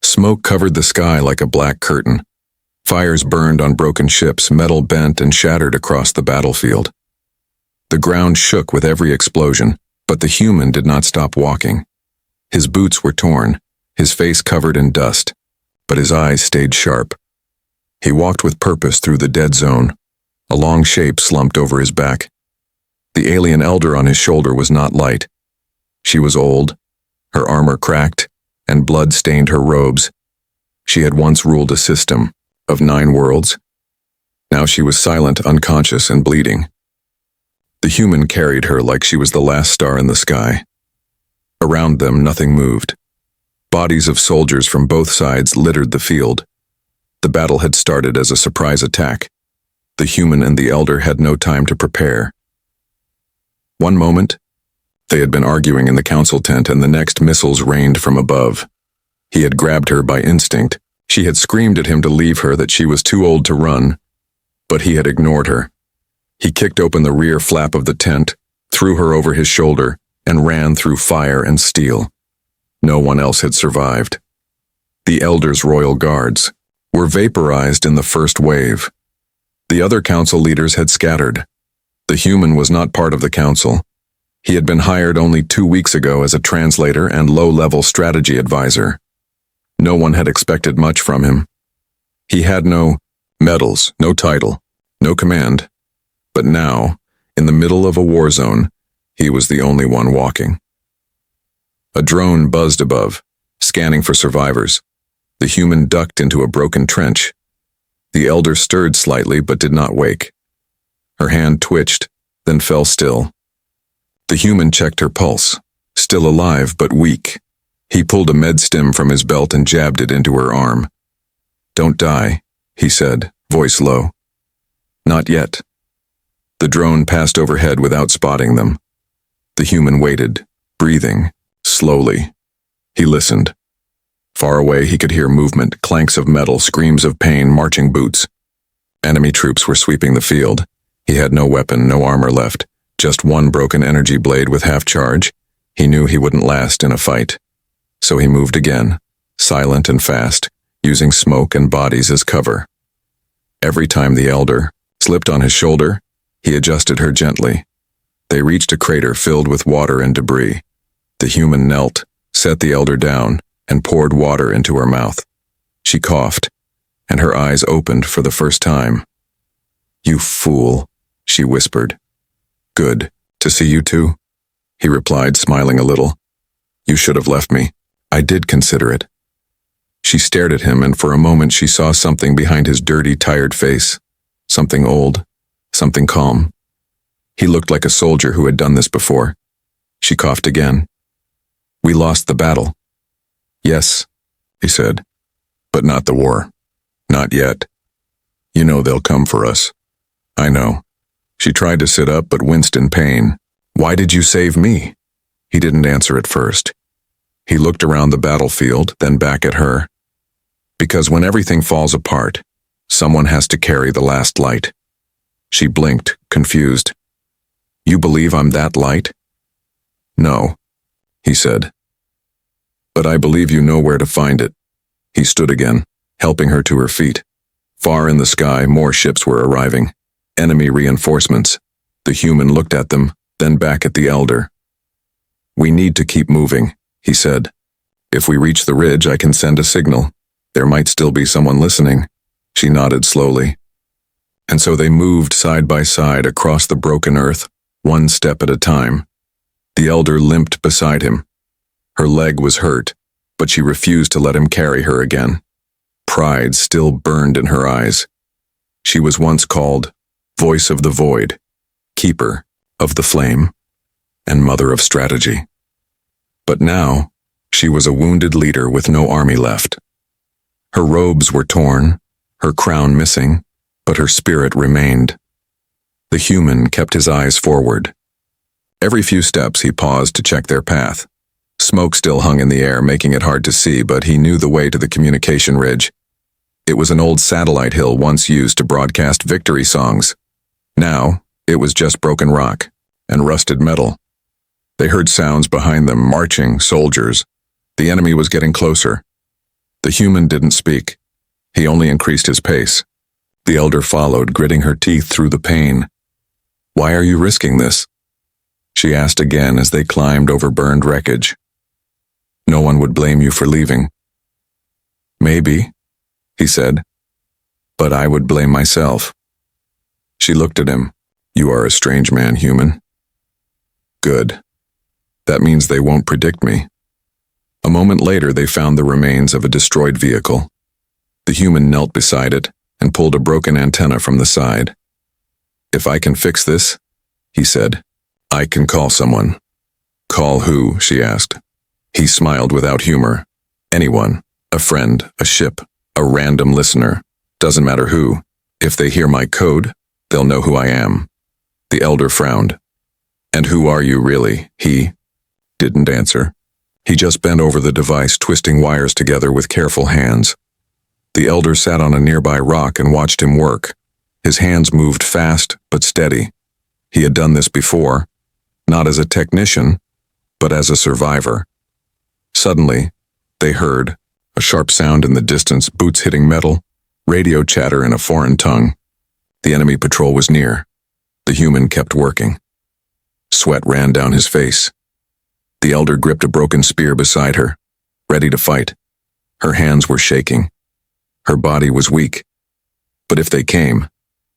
Smoke covered the sky like a black curtain. Fires burned on broken ships, metal bent and shattered across the battlefield. The ground shook with every explosion, but the human did not stop walking. His boots were torn, his face covered in dust, but his eyes stayed sharp. He walked with purpose through the dead zone. A long shape slumped over his back. The alien elder on his shoulder was not light. She was old, her armor cracked, and blood stained her robes. She had once ruled a system of 9 worlds. Now she was silent, unconscious, and bleeding. The human carried her like she was the last star in the sky. Around them, nothing moved. Bodies of soldiers from both sides littered the field. The battle had started as a surprise attack. The human and the elder had no time to prepare. One moment, they had been arguing in the council tent, and the next missiles rained from above. He had grabbed her by instinct. She had screamed at him to leave her, that she was too old to run, but he had ignored her. He kicked open the rear flap of the tent, threw her over his shoulder, and ran through fire and steel. No one else had survived. The Elder's royal guards were vaporized in the first wave. The other council leaders had scattered. The human was not part of the council. He had been hired only 2 weeks ago as a translator and low-level strategy advisor. No one had expected much from him. He had no medals, no title, no command. But now, in the middle of a war zone, he was the only one walking. A drone buzzed above, scanning for survivors. The human ducked into a broken trench. The elder stirred slightly but did not wake. Her hand twitched, then fell still. The human checked her pulse, still alive but weak. He pulled a med stim from his belt and jabbed it into her arm. "Don't die," he said, voice low. "Not yet." The drone passed overhead without spotting them. The human waited, breathing, slowly. He listened. Far away he could hear movement, clanks of metal, screams of pain, marching boots. Enemy troops were sweeping the field. He had no weapon, no armor left, just one broken energy blade with half charge. He knew he wouldn't last in a fight. So he moved again, silent and fast, using smoke and bodies as cover. Every time the elder slipped on his shoulder, he adjusted her gently. They reached a crater filled with water and debris. The human knelt, set the elder down, and poured water into her mouth. She coughed, and her eyes opened for the first time. "You fool," she whispered. "Good to see you too," he replied, smiling a little. "You should have left me. I did consider it." She stared at him, and for a moment she saw something behind his dirty, tired face. Something old, something calm. He looked like a soldier who had done this before. She coughed again. "We lost the battle." "Yes," he said, "but not the war. Not yet. You know they'll come for us." "I know." She tried to sit up but winced in pain. "Why did you save me?" He didn't answer at first. He looked around the battlefield, then back at her. "Because when everything falls apart, someone has to carry the last light." She blinked, confused. "You believe I'm that light?" "No," he said. "But I believe you know where to find it." He stood again, helping her to her feet. Far in the sky, more ships were arriving. Enemy reinforcements. The human looked at them, then back at the elder. "We need to keep moving," he said. "If we reach the ridge, I can send a signal. There might still be someone listening." She nodded slowly. And so they moved side by side across the broken earth, one step at a time. The elder limped beside him. Her leg was hurt, but she refused to let him carry her again. Pride still burned in her eyes. She was once called Voice of the Void, Keeper of the Flame, and Mother of Strategy. But now, she was a wounded leader with no army left. Her robes were torn, her crown missing, but her spirit remained. The human kept his eyes forward. Every few steps he paused to check their path. Smoke still hung in the air, making it hard to see, but he knew the way to the communication ridge. It was an old satellite hill once used to broadcast victory songs. Now, it was just broken rock and rusted metal. They heard sounds behind them, marching, soldiers. The enemy was getting closer. The human didn't speak. He only increased his pace. The elder followed, gritting her teeth through the pain. "Why are you risking this?" she asked again as they climbed over burned wreckage. "No one would blame you for leaving." "Maybe," he said, "but I would blame myself." She looked at him. "You are a strange man, human." "Good. That means they won't predict me." A moment later, they found the remains of a destroyed vehicle. The human knelt beside it and pulled a broken antenna from the side. "If I can fix this," he said, "I can call someone." "Call who?" she asked. He smiled without humor. "Anyone. A friend, a ship, a random listener. Doesn't matter who. If they hear my code, they'll know who I am." The elder frowned. "And who are you really?" He didn't answer. He just bent over the device, twisting wires together with careful hands. The elder sat on a nearby rock and watched him work. His hands moved fast but steady. He had done this before, not as a technician, but as a survivor. Suddenly, they heard a sharp sound in the distance, boots hitting metal, radio chatter in a foreign tongue. The enemy patrol was near. The human kept working. Sweat ran down his face. The elder gripped a broken spear beside her, ready to fight. Her hands were shaking. Her body was weak. But if they came,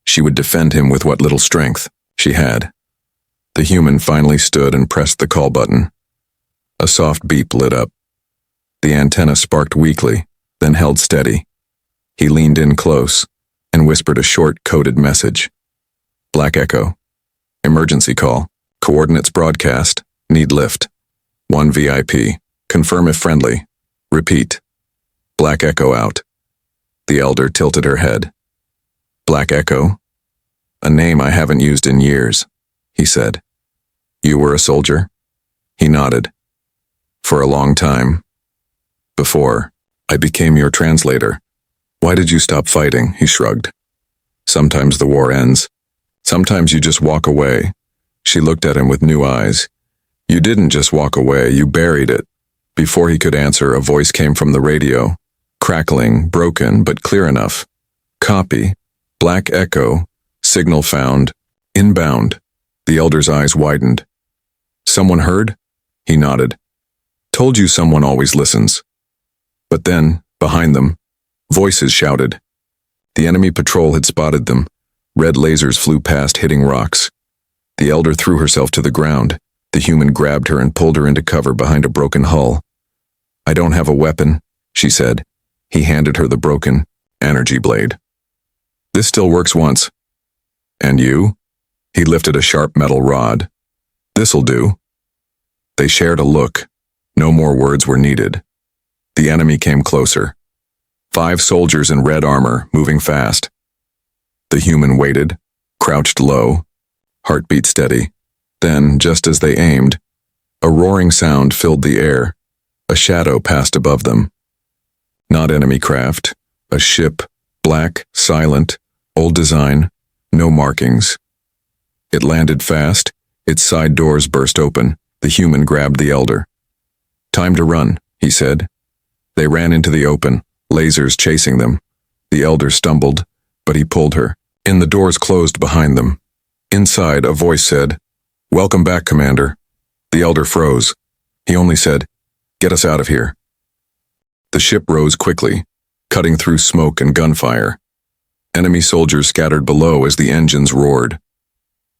she would defend him with what little strength she had. The human finally stood and pressed the call button. A soft beep lit up. The antenna sparked weakly, then held steady. He leaned in close and whispered a short, coded message. "Black Echo. Emergency call. Coordinates broadcast. Need lift. 1 VIP. Confirm if friendly. Repeat. Black Echo out." The elder tilted her head. "Black Echo? A name I haven't used in years," he said. "You were a soldier?" He nodded. "For a long time. Before I became your translator." "Why did you stop fighting?" He shrugged. "Sometimes the war ends. Sometimes you just walk away." She looked at him with new eyes. "You didn't just walk away, you buried it." Before he could answer, a voice came from the radio, crackling, broken, but clear enough. "Copy. Black Echo. Signal found. Inbound." The elder's eyes widened. "Someone heard?" He nodded. "Told you someone always listens." But then, behind them, voices shouted. The enemy patrol had spotted them. Red lasers flew past, hitting rocks. The elder threw herself to the ground. The human grabbed her and pulled her into cover behind a broken hull. "I don't have a weapon," she said. He handed her the broken energy blade. "This still works once." "And you?" He lifted a sharp metal rod. "This'll do." They shared a look. No more words were needed. The enemy came closer. 5 soldiers in red armor, moving fast. The human waited, crouched low, heartbeat steady. Then, just as they aimed, a roaring sound filled the air. A shadow passed above them. Not enemy craft, a ship, black, silent, old design, no markings. It landed fast, its side doors burst open. The human grabbed the elder. "Time to run," he said. They ran into the open, lasers chasing them. The elder stumbled, but he pulled her. The doors closed behind them. Inside, a voice said, "Welcome back, Commander." The elder froze. He only said, "Get us out of here." The ship rose quickly, cutting through smoke and gunfire. Enemy soldiers scattered below as the engines roared.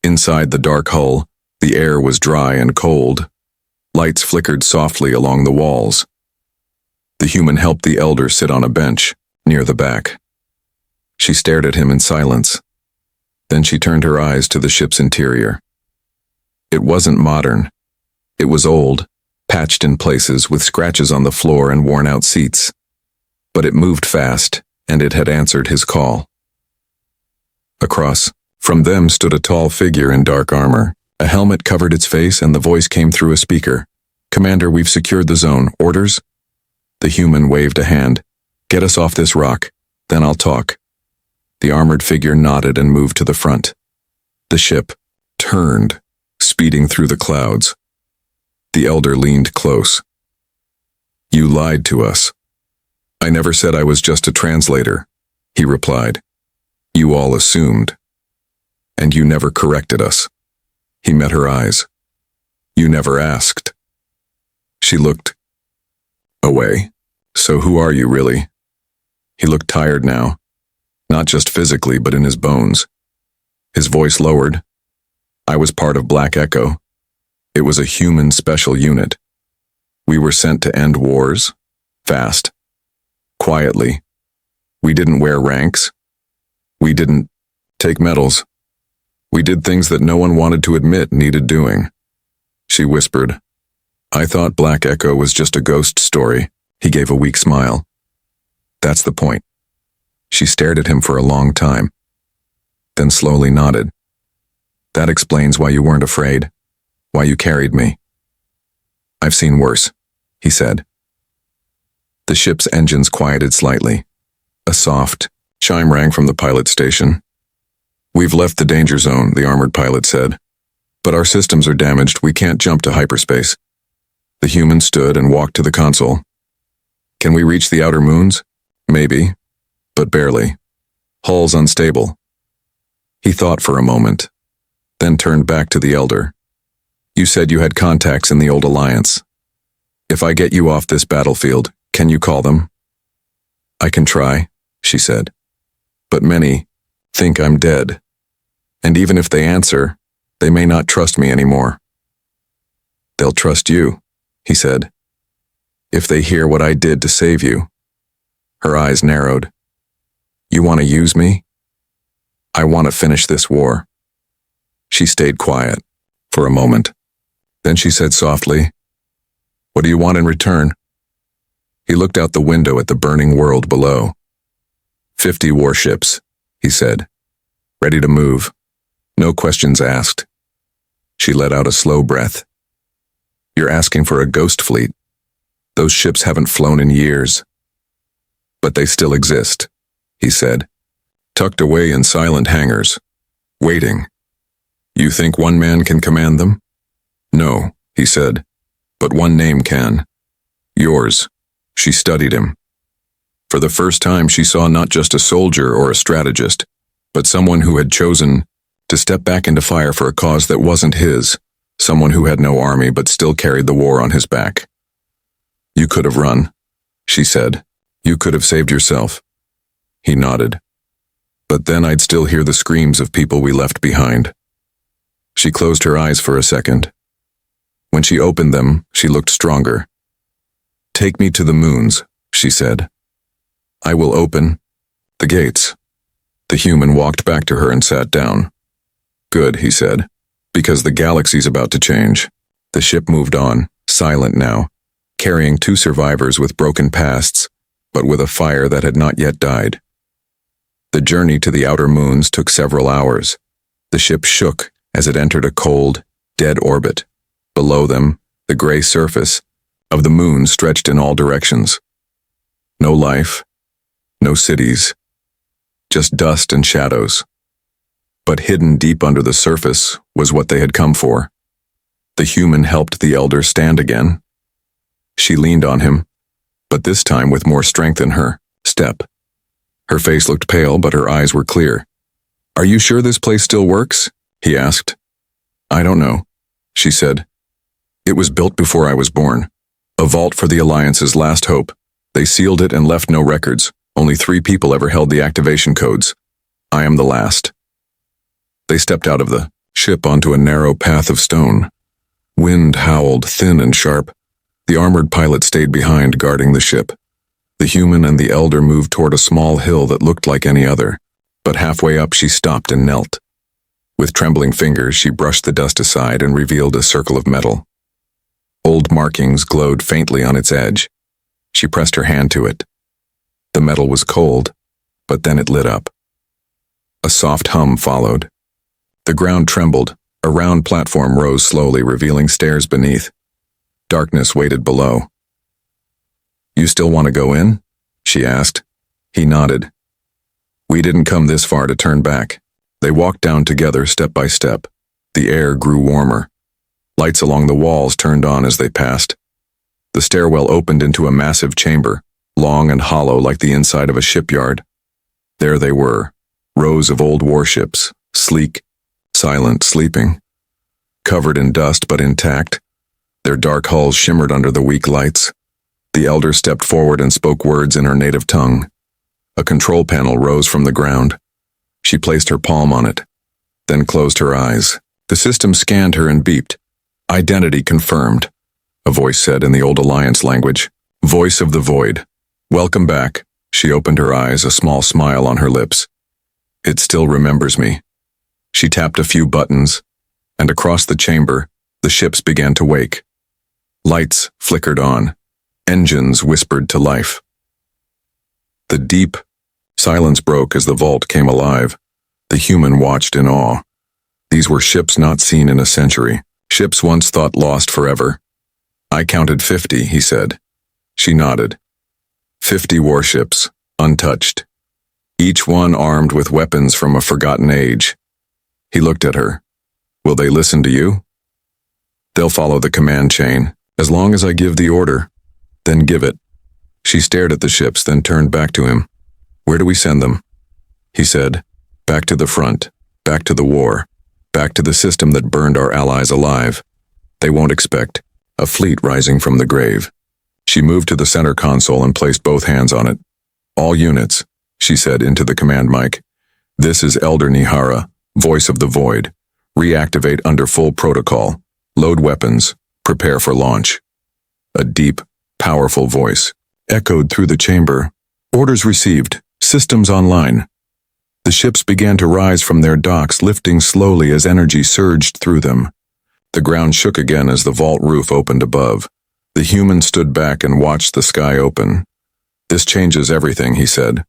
Inside the dark hull, the air was dry and cold. Lights flickered softly along the walls. The human helped the elder sit on a bench, near the back. She stared at him in silence. Then she turned her eyes to the ship's interior. It wasn't modern. It was old, patched in places with scratches on the floor and worn-out seats. But it moved fast, and it had answered his call. Across from them stood a tall figure in dark armor. A helmet covered its face, and the voice came through a speaker. "Commander, we've secured the zone. Orders?" The human waved a hand. "Get us off this rock, then I'll talk." The armored figure nodded and moved to the front. The ship turned, speeding through the clouds. The elder leaned close. "You lied to us." I never said I was just a translator, he replied. You all assumed. And you never corrected us. He met her eyes. You never asked. She looked away. So who are you really? He looked tired now, not just physically but in his bones. His voice lowered. I was part of Black Echo. It was a human special unit. We were sent to end wars, fast, quietly. We didn't wear ranks. We didn't take medals. We did things that no one wanted to admit needed doing. She whispered, I thought Black Echo was just a ghost story. He gave a weak smile. That's the point. She stared at him for a long time, then slowly nodded. That explains why you weren't afraid, why you carried me. I've seen worse, he said. The ship's engines quieted slightly. A soft chime rang from the pilot station. We've left the danger zone, the armored pilot said. But our systems are damaged, we can't jump to hyperspace. The human stood and walked to the console. Can we reach the outer moons? Maybe, but barely. Hull's unstable. He thought for a moment, then turned back to the elder. You said you had contacts in the old alliance. If I get you off this battlefield, can you call them? I can try, she said. But many think I'm dead. And even if they answer, they may not trust me anymore. They'll trust you, he said. If they hear what I did to save you. Her eyes narrowed. You want to use me? I want to finish this war. She stayed quiet for a moment. Then she said softly, What do you want in return? He looked out the window at the burning world below. 50 warships, he said, ready to move. No questions asked. She let out a slow breath. You're asking for a ghost fleet. Those ships haven't flown in years. But they still exist, he said, tucked away in silent hangars, waiting. You think one man can command them? No, he said, but one name can. Yours. She studied him. For the first time, she saw not just a soldier or a strategist, but someone who had chosen to step back into fire for a cause that wasn't his, someone who had no army but still carried the war on his back. You could have run, she said. You could have saved yourself. He nodded. But then I'd still hear the screams of people we left behind. She closed her eyes for a second. When she opened them, she looked stronger. Take me to the moons, she said. I will open the gates. The human walked back to her and sat down. Good, he said, because the galaxy's about to change. The ship moved on, silent now, carrying 2 survivors with broken pasts, but with a fire that had not yet died. The journey to the outer moons took several hours. The ship shook as it entered a cold, dead orbit. Below them, the gray surface of the moon stretched in all directions. No life, no cities, just dust and shadows. But hidden deep under the surface was what they had come for. The human helped the elder stand again. She leaned on him, but this time with more strength in her step. Her face looked pale, but her eyes were clear. Are you sure this place still works? He asked. I don't know, she said. It was built before I was born. A vault for the Alliance's last hope. They sealed it and left no records. Only 3 people ever held the activation codes. I am the last. They stepped out of the ship onto a narrow path of stone. Wind howled, thin and sharp. The armored pilot stayed behind, guarding the ship. The human and the elder moved toward a small hill that looked like any other, but halfway up she stopped and knelt. With trembling fingers, she brushed the dust aside and revealed a circle of metal. Old markings glowed faintly on its edge. She pressed her hand to it. The metal was cold, but then it lit up. A soft hum followed. The ground trembled. A round platform rose slowly, revealing stairs beneath. Darkness waited below. You still want to go in? She asked. He nodded. We didn't come this far to turn back. They walked down together step by step. The air grew warmer. Lights along the walls turned on as they passed. The stairwell opened into a massive chamber, long and hollow like the inside of a shipyard. There they were, rows of old warships, sleek, silent, sleeping. Covered in dust but intact, their dark hulls shimmered under the weak lights. The elder stepped forward and spoke words in her native tongue. A control panel rose from the ground. She placed her palm on it, then closed her eyes. The system scanned her and beeped. "Identity confirmed," a voice said in the old Alliance language. "Voice of the Void. Welcome back." She opened her eyes, a small smile on her lips. "It still remembers me." She tapped a few buttons, and across the chamber, the ships began to wake. Lights flickered on. Engines whispered to life. The deep silence broke as the vault came alive. The human watched in awe. These were ships not seen in a century, ships once thought lost forever. "I counted 50, he said. She nodded. 50 warships, untouched. Each one armed with weapons from a forgotten age. He looked at her. "Will they listen to you?" "They'll follow the command chain, as long as I give the order." "Then give it." She stared at the ships, then turned back to him. "Where do we send them?" He said, "Back to the front, back to the war, back to the system that burned our allies alive. They won't expect a fleet rising from the grave." She moved to the center console and placed both hands on it. "All units," she said into the command mic. "This is Elder Nihara, Voice of the Void. Reactivate under full protocol. Load weapons. Prepare for launch." A deep, powerful voice echoed through the chamber. "Orders received. Systems online." The ships began to rise from their docks, lifting slowly as energy surged through them. The ground shook again as the vault roof opened above. The human stood back and watched the sky open. "This changes everything," he said.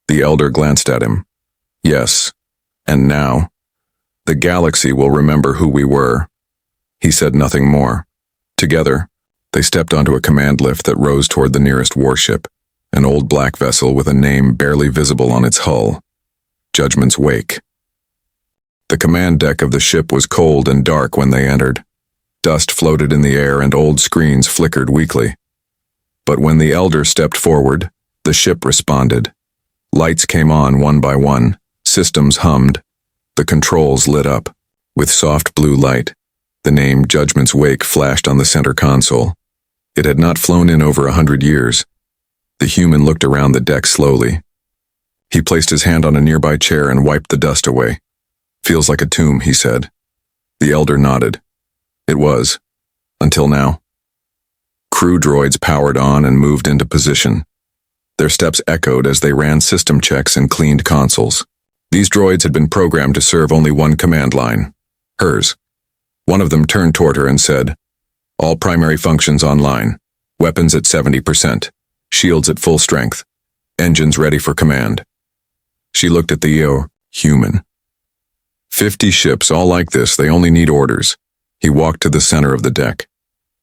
The elder glanced at him. "Yes. And now, the galaxy will remember who we were." He said nothing more. Together, they stepped onto a command lift that rose toward the nearest warship, an old black vessel with a name barely visible on its hull. Judgment's Wake. The command deck of the ship was cold and dark when they entered. Dust floated in the air and old screens flickered weakly. But when the elder stepped forward, the ship responded. Lights came on one by one, systems hummed, the controls lit up. With soft blue light, the name Judgment's Wake flashed on the center console. It had not flown in over 100 years. The human looked around the deck slowly. He placed his hand on a nearby chair and wiped the dust away. "Feels like a tomb," he said. The elder nodded. It was, until now. Crew droids powered on and moved into position. Their steps echoed as they ran system checks and cleaned consoles. These droids had been programmed to serve only one command line, hers. One of them turned toward her and said, "All primary functions online. Weapons at 70%. Shields at full strength. Engines ready for command." She looked at the human. 50 ships, all like this, they only need orders. He walked to the center of the deck.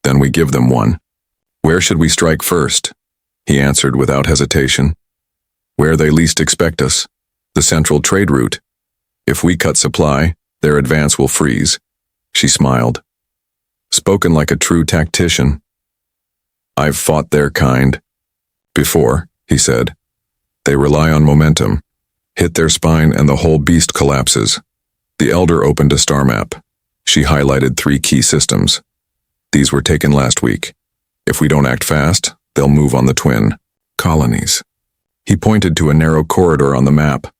"Then we give them one." "Where should we strike first?" He answered without hesitation. "Where they least expect us. The central trade route. If we cut supply, their advance will freeze." She smiled. Spoken like a true tactician. "I've fought their kind before," he said. "They rely on momentum. Hit their spine and the whole beast collapses." The elder opened a star map. She highlighted 3 key systems. "These were taken last week. If we don't act fast, they'll move on the twin colonies." He pointed to a narrow corridor on the map.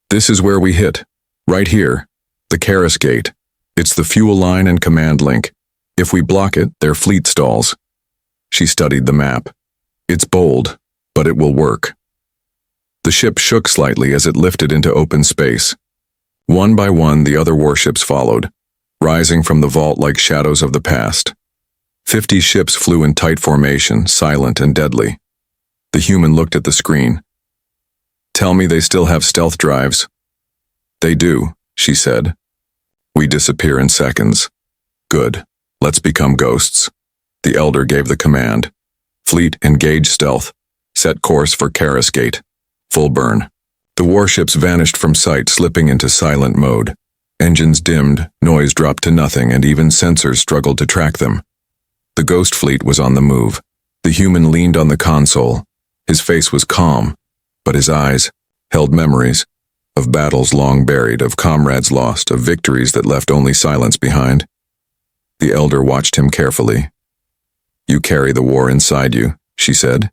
"This is where we hit. Right here. The Karis Gate. It's the fuel line and command link. If we block it, their fleet stalls." She studied the map. "It's bold, but it will work." The ship shook slightly as it lifted into open space. One by one, the other warships followed, rising from the vault like shadows of the past. 50 ships flew in tight formation, silent and deadly. The human looked at the screen. "Tell me they still have stealth drives." "They do," she said. "We disappear in seconds." "Good. Let's become ghosts." The elder gave the command. "Fleet, engage stealth. Set course for Karis Gate. Full burn." The warships vanished from sight, slipping into silent mode. Engines dimmed, noise dropped to nothing, and even sensors struggled to track them. The ghost fleet was on the move. The human leaned on the console. His face was calm, but his eyes held memories of battles long buried, of comrades lost, of victories that left only silence behind. The elder watched him carefully. "You carry the war inside you," she said.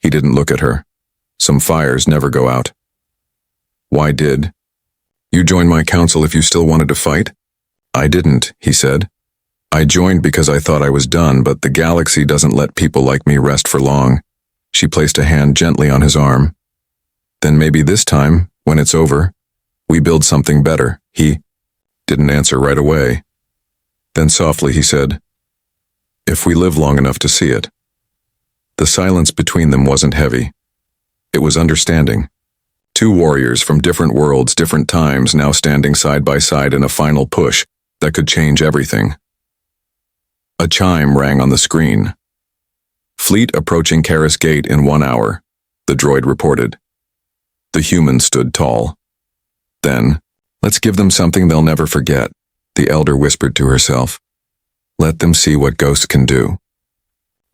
He didn't look at her. "Some fires never go out." "Why did you join my council if you still wanted to fight?" "I didn't," he said. "I joined because I thought I was done, but the galaxy doesn't let people like me rest for long." She placed a hand gently on his arm. "Then maybe this time, when it's over, we build something better." He didn't answer right away. Then softly he said, "If we live long enough to see it." The silence between them wasn't heavy. It was understanding. Two warriors from different worlds, different times, now standing side by side in a final push that could change everything. A chime rang on the screen. "Fleet approaching Karis Gate in 1 hour," the droid reported. The human stood tall. Then, "Let's give them something they'll never forget," the elder whispered to herself. "Let them see what ghosts can do."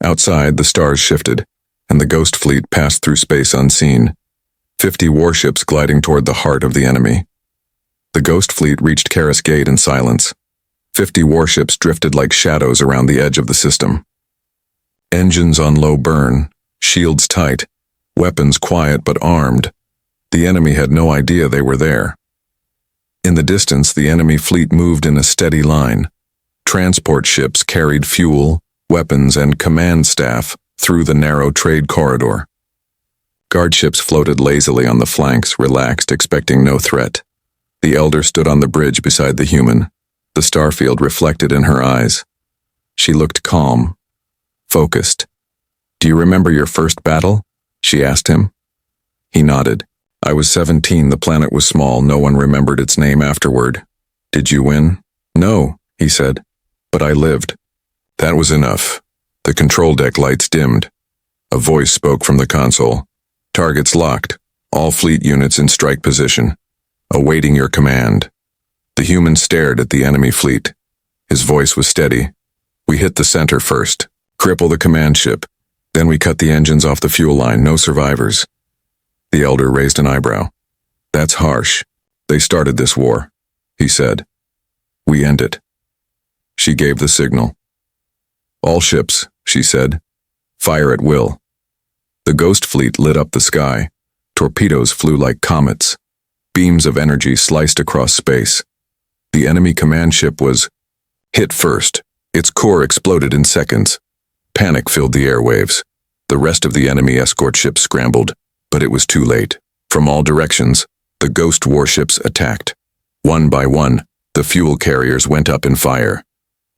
Outside, the stars shifted, and the ghost fleet passed through space unseen, 50 warships gliding toward the heart of the enemy. The ghost fleet reached Karis Gate in silence. 50 warships drifted like shadows around the edge of the system. Engines on low burn, shields tight, weapons quiet but armed. The enemy had no idea they were there. In the distance, the enemy fleet moved in a steady line. Transport ships carried fuel, weapons, and command staff through the narrow trade corridor. Guardships floated lazily on the flanks, relaxed, expecting no threat. The elder stood on the bridge beside the human, the starfield reflected in her eyes. She looked calm, focused. "Do you remember your first battle?" she asked him. He nodded. "I was 17, the planet was small, no one remembered its name afterward." "Did you win?" "No," he said, "but I lived." That was enough. The control deck lights dimmed. A voice spoke from the console. "Targets locked. All fleet units in strike position. Awaiting your command." The human stared at the enemy fleet. His voice was steady. "We hit the center first. Cripple the command ship. Then we cut the engines off the fuel line. No survivors." The elder raised an eyebrow. "That's harsh. They started this war," he said. "We end it." She gave the signal. "All ships," she said. "Fire at will." The ghost fleet lit up the sky. Torpedoes flew like comets. Beams of energy sliced across space. The enemy command ship was hit first. Its core exploded in seconds. Panic filled the airwaves. The rest of the enemy escort ships scrambled, but it was too late. From all directions, the ghost warships attacked. One by one, the fuel carriers went up in fire.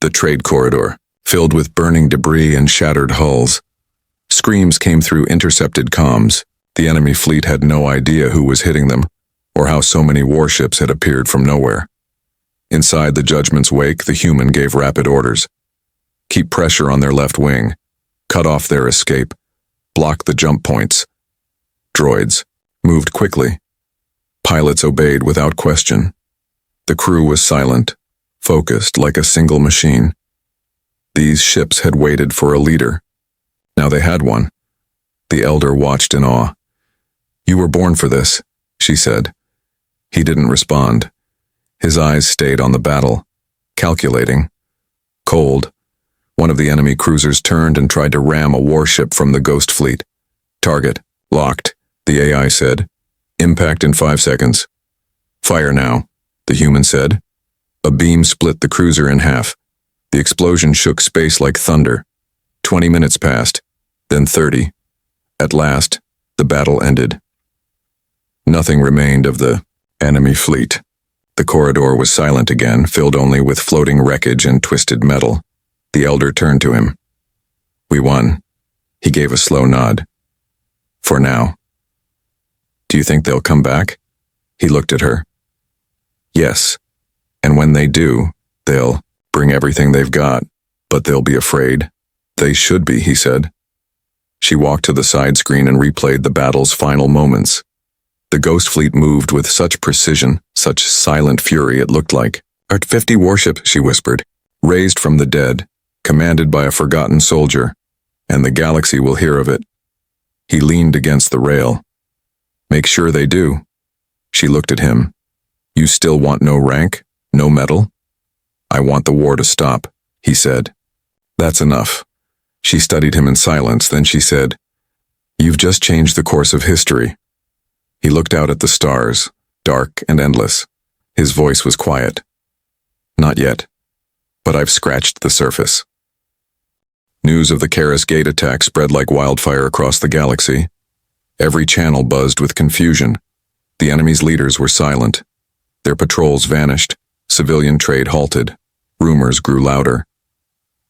The trade corridor, filled with burning debris and shattered hulls. Screams came through intercepted comms. The enemy fleet had no idea who was hitting them, or how so many warships had appeared from nowhere. Inside the Judgment's wake, the human gave rapid orders. Keep pressure on their left wing. Cut off their escape. Block the jump points. Droids moved quickly. Pilots obeyed without question. The crew was silent, focused like a single machine. These ships had waited for a leader. Now they had one. The elder watched in awe. "You were born for this," she said. He didn't respond. His eyes stayed on the battle, calculating. Cold, one of the enemy cruisers turned and tried to ram a warship from the ghost fleet. "Target locked," the AI said. "Impact in 5 seconds." "Fire now," the human said. A beam split the cruiser in half. The explosion shook space like thunder. 20 minutes passed, then 30. At last, the battle ended. Nothing remained of the enemy fleet. The corridor was silent again, filled only with floating wreckage and twisted metal. The elder turned to him. "We won." He gave a slow nod. "For now." "Do you think they'll come back?" He looked at her. "Yes. And when they do, they'll bring everything they've got, but they'll be afraid." "They should be," he said. She walked to the side screen and replayed the battle's final moments. The ghost fleet moved with such precision, such silent fury it looked like. "Art 50 warships," she whispered, "raised from the dead, commanded by a forgotten soldier, and the galaxy will hear of it." He leaned against the rail. Make sure they do. She looked at him. You still want no rank? No medal? I want the war to stop, he said. That's enough. She studied him in silence, then she said, You've just changed the course of history. He looked out at the stars, dark and endless. His voice was quiet. Not yet, but I've scratched the surface. News of the Karis Gate attack spread like wildfire across the galaxy. Every channel buzzed with confusion. The enemy's leaders were silent. Their patrols vanished. Civilian trade halted. Rumors grew louder.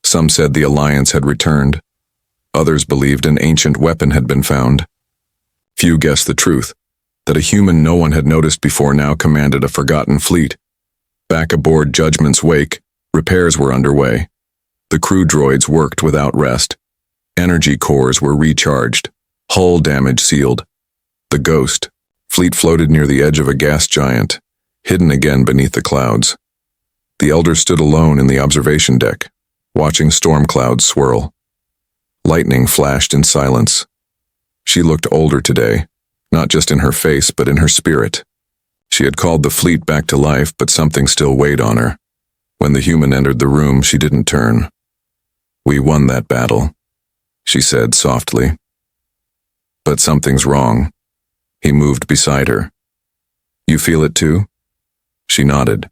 Some said the Alliance had returned. Others believed an ancient weapon had been found. Few guessed the truth, that a human no one had noticed before now commanded a forgotten fleet. Back aboard Judgment's wake, repairs were underway. The crew droids worked without rest. Energy cores were recharged. Hull damage sealed. The Ghost fleet floated near the edge of a gas giant, hidden again beneath the clouds. The Elder stood alone in the observation deck, watching storm clouds swirl. Lightning flashed in silence. She looked older today, not just in her face but in her spirit. She had called the fleet back to life, but something still weighed on her. When the human entered the room, she didn't turn. We won that battle, she said softly. But something's wrong. He moved beside her. You feel it too? She nodded.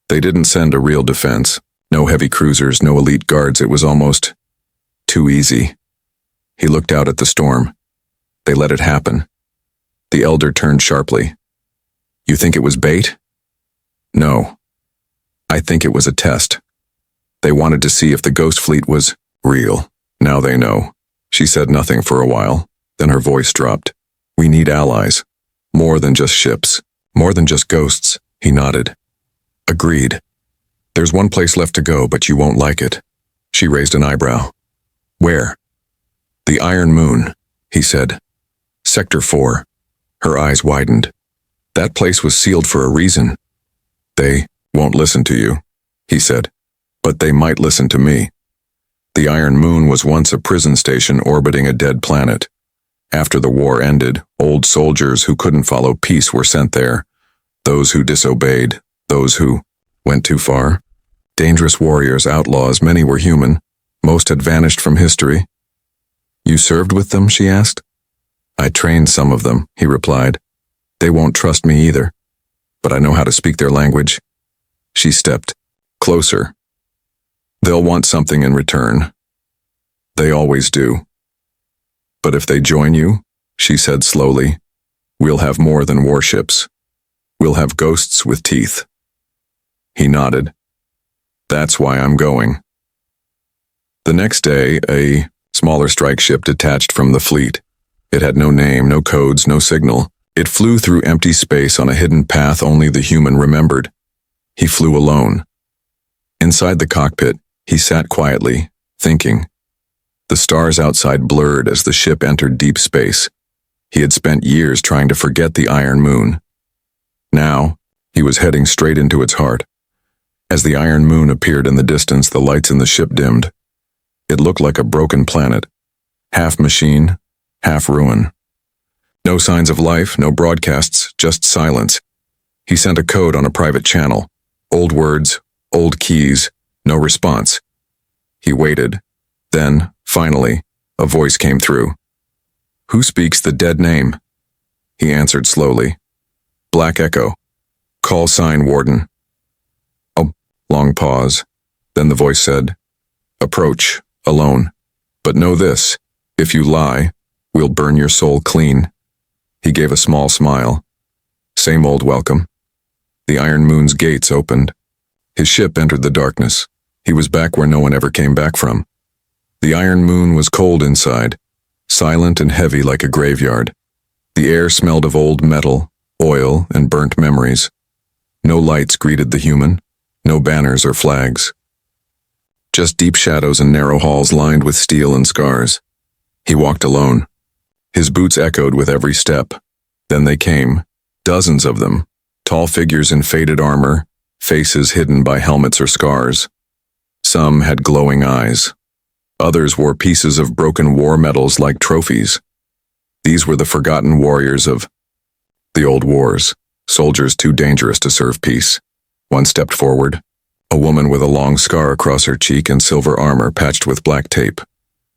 They didn't send a real defense. No heavy cruisers, no elite guards. It was almost too easy. He looked out at the storm. They let it happen. The Elder turned sharply. You think it was bait? No. I think it was a test. They wanted to see if the Ghost fleet was real. Now they know. She said nothing for a while. Then her voice dropped. We need allies. More than just ships. More than just ghosts. He nodded. Agreed. There's one place left to go, but you won't like it. She raised an eyebrow. Where? The Iron Moon, he said. Sector 4. Her eyes widened. That place was sealed for a reason. They won't listen to you, he said. But they might listen to me. The Iron Moon was once a prison station orbiting a dead planet. After the war ended, old soldiers who couldn't follow peace were sent there. Those who disobeyed, those who went too far. Dangerous warriors, outlaws, many were human. Most had vanished from history. You served with them, she asked. I trained some of them, he replied. They won't trust me either. But I know how to speak their language. She stepped closer. They'll want something in return. They always do. But if they join you, she said slowly, we'll have more than warships. We'll have ghosts with teeth. He nodded. That's why I'm going. The next day, a smaller strike ship detached from the fleet. It had no name, no codes, no signal. It flew through empty space on a hidden path only the human remembered. He flew alone. Inside the cockpit, he sat quietly, thinking. The stars outside blurred as the ship entered deep space. He had spent years trying to forget the Iron Moon. Now, he was heading straight into its heart. As the Iron Moon appeared in the distance, the lights in the ship dimmed. It looked like a broken planet, half machine, half ruin. No signs of life, no broadcasts, just silence. He sent a code on a private channel. Old words, old keys, no response. He waited. Then, finally, a voice came through. Who speaks the dead name? He answered slowly. Black Echo. Call sign Warden. A long pause. Then the voice said, Approach, alone. But know this, if you lie, we'll burn your soul clean. He gave a small smile. Same old welcome. The Iron Moon's gates opened. His ship entered the darkness. He was back where no one ever came back from. The Iron Moon was cold inside, silent and heavy like a graveyard. The air smelled of old metal, oil, and burnt memories. No lights greeted the human, no banners or flags. Just deep shadows and narrow halls lined with steel and scars. He walked alone. His boots echoed with every step. Then they came, dozens of them, tall figures in faded armor, faces hidden by helmets or scars. Some had glowing eyes. Others wore pieces of broken war medals like trophies. These were the forgotten warriors of the old wars, soldiers too dangerous to serve peace. One stepped forward, a woman with a long scar across her cheek and silver armor patched with black tape.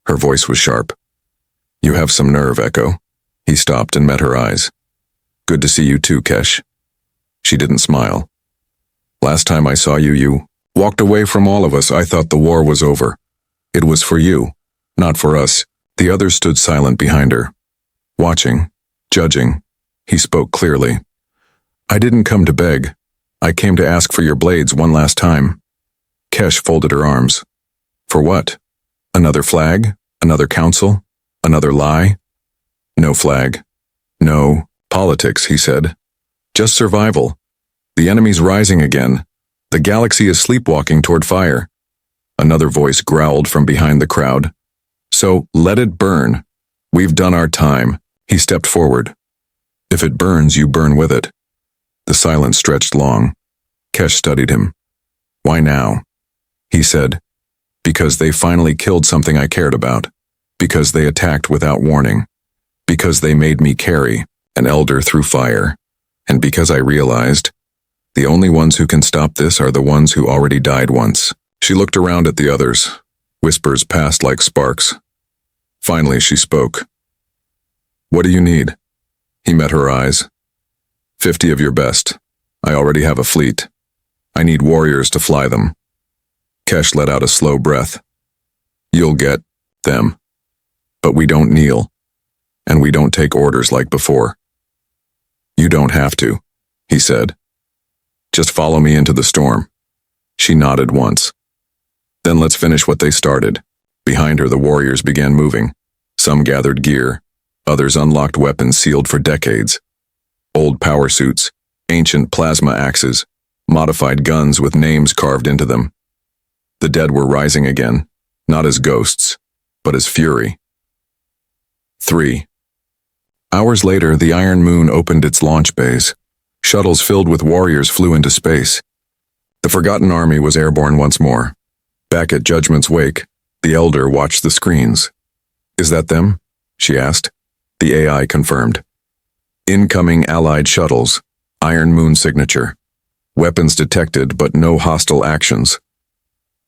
Her voice was sharp. "You have some nerve, Echo." He stopped and met her eyes. "Good to see you too, Kesh." She didn't smile. "Last time I saw you, you walked away from all of us. I thought the war was over. It was for you, not for us." The others stood silent behind her, watching, judging. He spoke clearly. "I didn't come to beg. I came to ask for your blades one last time." Kesh folded her arms. "For what? Another flag? Another council? Another lie?" "No flag. No politics," he said. "Just survival. The enemy's rising again. The galaxy is sleepwalking toward fire." Another voice growled from behind the crowd. "So let it burn. We've done our time." He stepped forward. "If it burns, you burn with it." The silence stretched long. Kesh studied him. "Why now?" He said, "Because they finally killed something I cared about. Because they attacked without warning. Because they made me carry an elder through fire. And because I realized the only ones who can stop this are the ones who already died once." She looked around at the others. Whispers passed like sparks. Finally, she spoke. "What do you need?" He met her eyes. 50 of your best. I already have a fleet. I need warriors to fly them." Kesh let out a slow breath. "You'll get them. But we don't kneel. And we don't take orders like before." "You don't have to," he said. "Just follow me into the storm." She nodded once. "Then let's finish what they started." Behind her, the warriors began moving. Some gathered gear. Others unlocked weapons sealed for decades. Old power suits, ancient plasma axes, modified guns with names carved into them. The dead were rising again, not as ghosts, but as fury. 3. Hours later, the Iron Moon opened its launch bays. Shuttles filled with warriors flew into space. The Forgotten Army was airborne once more. Back at Judgment's wake, the Elder watched the screens. "Is that them?" she asked. The AI confirmed. "Incoming Allied shuttles. Iron Moon signature. Weapons detected, but no hostile actions."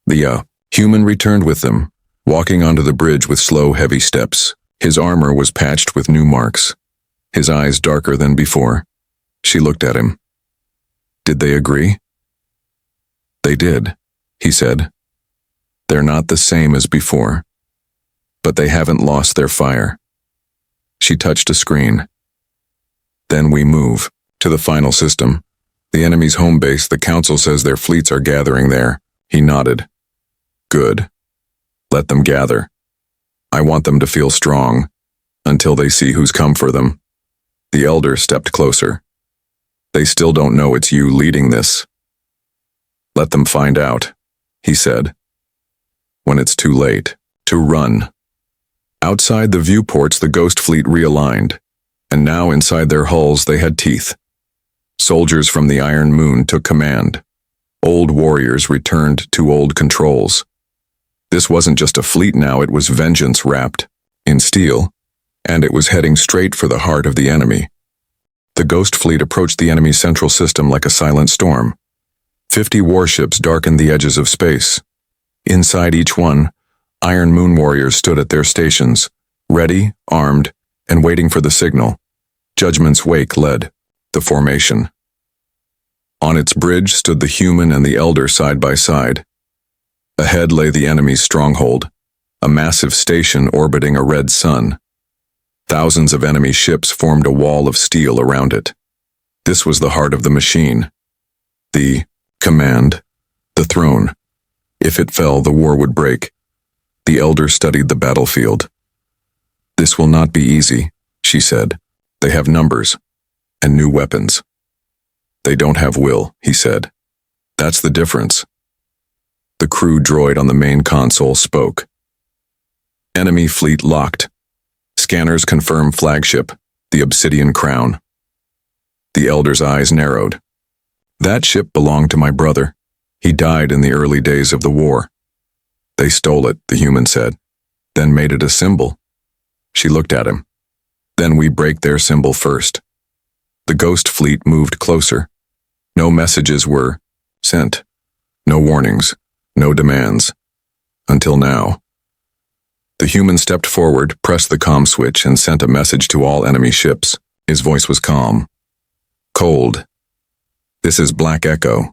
The human returned with them, walking onto the bridge with slow, heavy steps. His armor was patched with new marks. His eyes darker than before. She looked at him. "Did they agree?" "They did," he said. "They're not the same as before. But they haven't lost their fire." She touched a screen. "Then we move to the final system. The enemy's home base. The council says their fleets are gathering there." He nodded. "Good. Let them gather. I want them to feel strong, until they see who's come for them." The Elder stepped closer. "They still don't know it's you leading this." "Let them find out," he said. "When it's too late to run." Outside the viewports, the Ghost Fleet realigned, and now inside their hulls they had teeth. Soldiers from the Iron Moon took command. Old warriors returned to old controls. This wasn't just a fleet now, it was vengeance wrapped in steel, and it was heading straight for the heart of the enemy. The Ghost Fleet approached the enemy's central system like a silent storm. 50 warships darkened the edges of space. Inside each one, Iron Moon warriors stood at their stations, ready, armed, and waiting for the signal. Judgment's wake led the formation. On its bridge stood the human and the Elder side by side. Ahead lay the enemy's stronghold, a massive station orbiting a red sun. Thousands of enemy ships formed a wall of steel around it. This was the heart of the machine. The command, the throne. If it fell, the war would break. The Elder studied the battlefield. "This will not be easy," she said. "They have numbers and new weapons." "They don't have will," he said. "That's the difference." The crew droid on the main console spoke. Enemy fleet locked. Scanners confirm flagship, the Obsidian Crown. The Elder's eyes narrowed. "That ship belonged to my brother. He died in the early days of the war." "They stole it," the human said, "then made it a symbol." She looked at him. Then we break their symbol first. The ghost fleet moved closer. No messages were sent. No warnings. No demands. Until now. The human stepped forward, pressed the comm switch, and sent a message to all enemy ships. His voice was calm. Cold. This is Black Echo.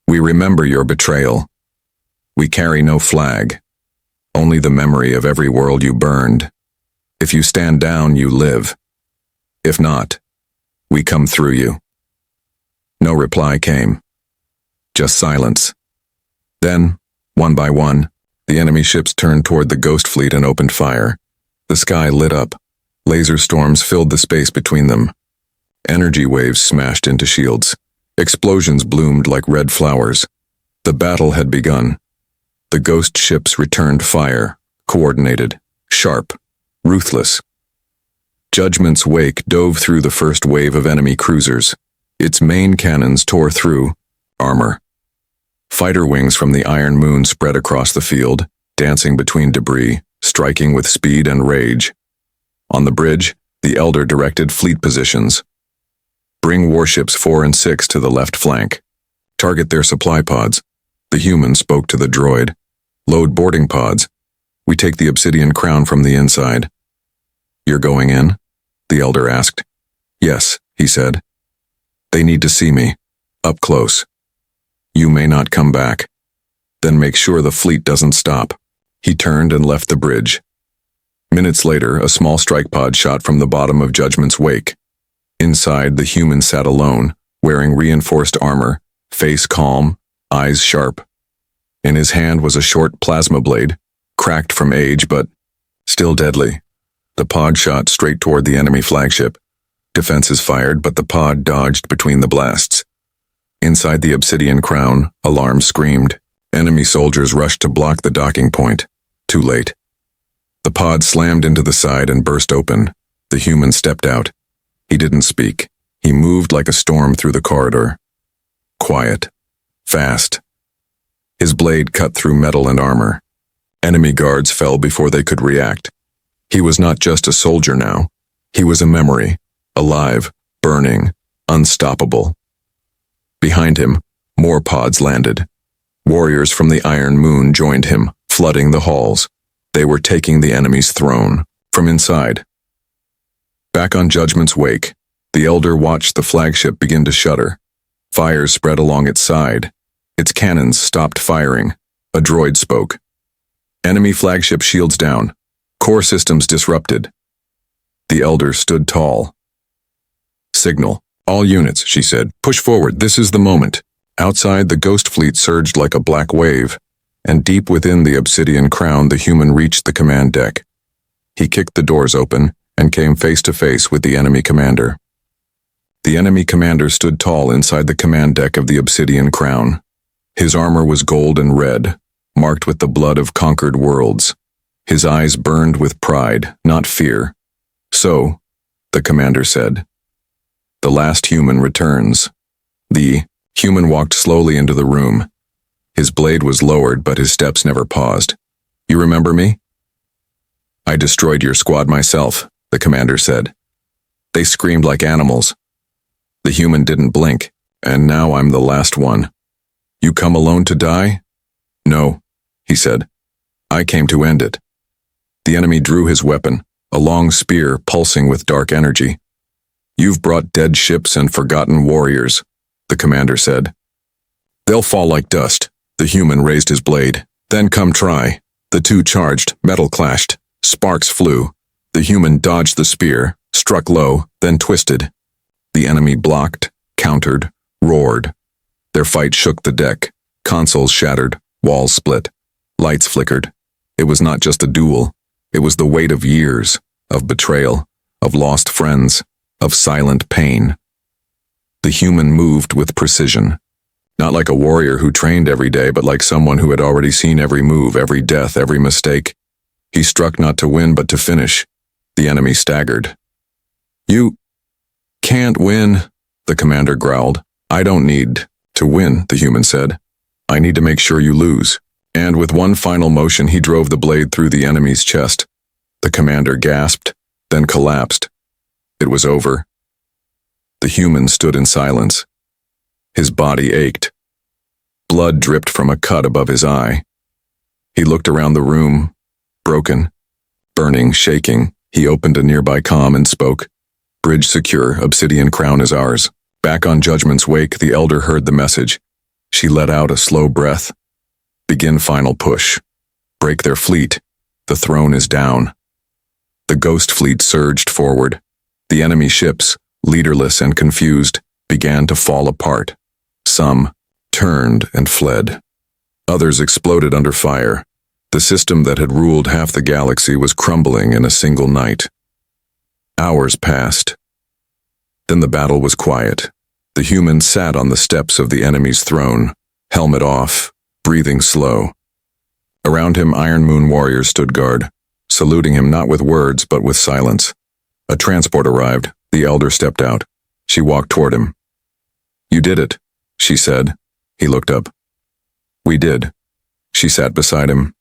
We remember your betrayal. We carry no flag. Only the memory of every world you burned. If you stand down, you live. If not, we come through you. No reply came. Just silence. Then, one by one, the enemy ships turned toward the ghost fleet and opened fire. The sky lit up. Laser storms filled the space between them. Energy waves smashed into shields. Explosions bloomed like red flowers. The battle had begun. The ghost ships returned fire, coordinated, sharp, ruthless. Judgment's wake dove through the first wave of enemy cruisers. Its main cannons tore through armor. Fighter wings from the Iron Moon spread across the field, dancing between debris, striking with speed and rage. On the bridge, the Elder directed fleet positions. Bring warships 4 and 6 to the left flank. Target their supply pods. The human spoke to the droid. Load boarding pods. We take the obsidian crown from the inside. You're going in? The Elder asked. Yes, he said. They need to see me. Up close. You may not come back. Then make sure the fleet doesn't stop. He turned and left the bridge. Minutes later, a small strike pod shot from the bottom of Judgment's wake. Inside, the human sat alone, wearing reinforced armor, face calm, eyes sharp. In his hand was a short plasma blade, cracked from age but still deadly. The pod shot straight toward the enemy flagship. Defenses fired, but the pod dodged between the blasts. Inside the obsidian crown, alarm screamed. Enemy soldiers rushed to block the docking point. Too late. The pod slammed into the side and burst open. The human stepped out. He didn't speak. He moved like a storm through the corridor. Quiet. Fast. His blade cut through metal and armor. Enemy guards fell before they could react. He was not just a soldier now. He was a memory. Alive, burning, unstoppable. Behind him, more pods landed. Warriors from the Iron Moon joined him, flooding the halls. They were taking the enemy's throne, from inside. Back on Judgment's wake, the Elder watched the flagship begin to shudder. Fires spread along its side. Its cannons stopped firing. A droid spoke. Enemy flagship shields down. Core systems disrupted. The Elder stood tall. Signal. All units, she said. Push forward. This is the moment. Outside, the ghost fleet surged like a black wave, and deep within the obsidian crown, the human reached the command deck. He kicked the doors open and came face to face with the enemy commander. The enemy commander stood tall inside the command deck of the obsidian crown. His armor was gold and red, marked with the blood of conquered worlds. His eyes burned with pride, not fear. So, the commander said, the last human returns. The human walked slowly into the room. His blade was lowered, but his steps never paused. You remember me? I destroyed your squad myself, the commander said. They screamed like animals. The human didn't blink, and now I'm the last one. You come alone to die? No, he said. I came to end it. The enemy drew his weapon, a long spear pulsing with dark energy. You've brought dead ships and forgotten warriors, the commander said. They'll fall like dust. The human raised his blade. Then come try. The two charged, metal clashed. Sparks flew. The human dodged the spear, struck low, then twisted. The enemy blocked, countered, roared. Their fight shook the deck. Consoles shattered, walls split. Lights flickered. It was not just a duel. It was the weight of years, of betrayal, of lost friends, of silent pain. The human moved with precision. Not like a warrior who trained every day, but like someone who had already seen every move, every death, every mistake. He struck not to win, but to finish. The enemy staggered. You can't win, the commander growled. I don't need to win, the human said. I need to make sure you lose. And with one final motion, he drove the blade through the enemy's chest. The commander gasped. then collapsed. It was over. The human stood in silence. His body ached. Blood dripped from a cut above his eye. He looked around the room, broken, burning, shaking. He opened a nearby comm and spoke. "Bridge secure, Obsidian Crown is ours." Back on Judgment's wake, the Elder heard the message. She let out a slow breath. "Begin final push. Break their fleet. The throne is down." The ghost fleet surged forward. The enemy ships, leaderless and confused, began to fall apart. Some turned and fled. Others exploded under fire. The system that had ruled half the galaxy was crumbling in a single night. Hours passed. Then the battle was quiet. The human sat on the steps of the enemy's throne, helmet off, breathing slow. Around him, Iron Moon warriors stood guard, saluting him not with words but with silence. A transport arrived. The Elder stepped out. She walked toward him. "You did it," she said. He looked up. "We did." She sat beside him.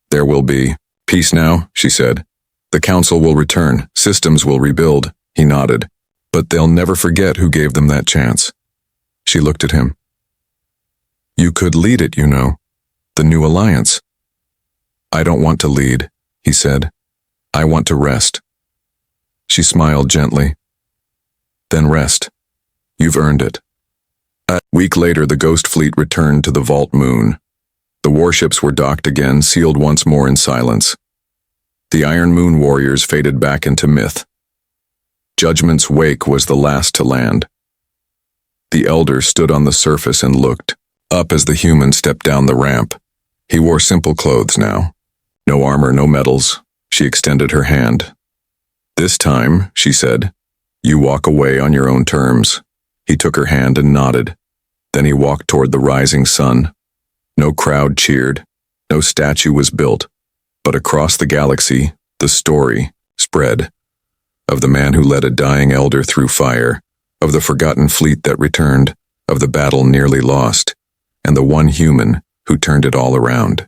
"There will be peace now," she said. "The Council will return. Systems will rebuild." He nodded. "But they'll never forget who gave them that chance." She looked at him. "You could lead it, you know. The new alliance." "I don't want to lead," he said. "I want to rest." She smiled gently. "Then rest. You've earned it." A week later, the Ghost Fleet returned to the Vault Moon. The warships were docked again, sealed once more in silence. The Iron Moon warriors faded back into myth. Judgment's wake was the last to land. The Elder stood on the surface and looked up as the human stepped down the ramp. He wore simple clothes now. No armor, no medals. She extended her hand. "This time," she said, "you walk away on your own terms." He took her hand and nodded. Then he walked toward the rising sun. No crowd cheered. No statue was built. But across the galaxy, the story spread of the man who led a dying elder through fire, of the forgotten fleet that returned, of the battle nearly lost, and the one human who turned it all around.